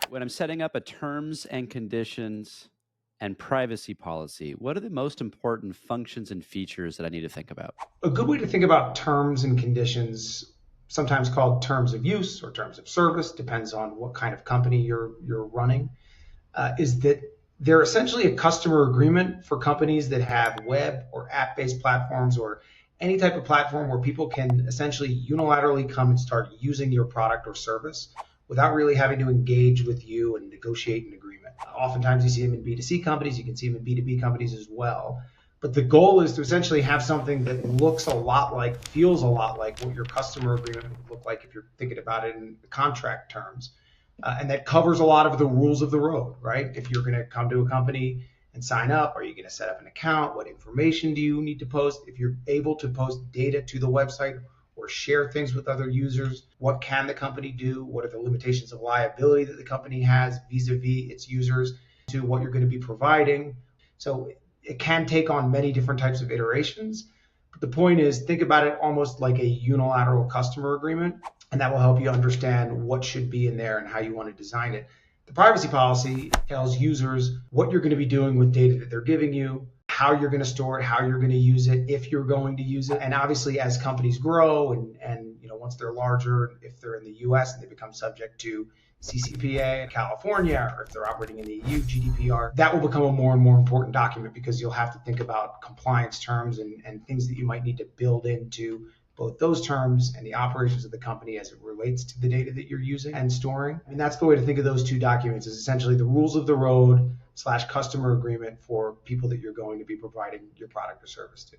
When I'm setting up a terms and conditions and privacy policy, what are the most important functions and features that I need to think about? A good way to think about terms and conditions, sometimes called terms of use or terms of service, depends on what kind of company you're running, is that they're essentially a customer agreement for companies that have web or app-based platforms or any type of platform where people can essentially unilaterally come and start using your product or service without really having to engage with you and negotiate an agreement. Oftentimes you see them in B2C companies, you can see them in B2B companies as well. But the goal is to essentially have something that looks a lot like, feels a lot like what your customer agreement would look like if you're thinking about it in contract terms. And that covers a lot of the rules of the road, right? If you're going to come to a company and sign up, are you going to set up an account? What information do you need to post? If you're able to post data to the website or share things with other users, what can the company do? What are the limitations of liability that the company has vis-a-vis its users to what you're going to be providing? So it can take on many different types of iterations. But the point is, think about it almost like a unilateral customer agreement, and that will help you understand what should be in there and how you want to design it. The privacy policy tells users what you're going to be doing with data that they're giving you, how you're going to store it, how you're going to use it, if you're going to use it. And obviously, as companies grow and once they're larger, if they're in the US and they become subject to CCPA in California, or if they're operating in the EU, GDPR, that will become a more and more important document because you'll have to think about compliance terms and things that you might need to build into both those terms and the operations of the company as it relates to the data that you're using and storing. And that's the way to think of those two documents, is essentially the rules of the road / customer agreement for people that you're going to be providing your product or service to.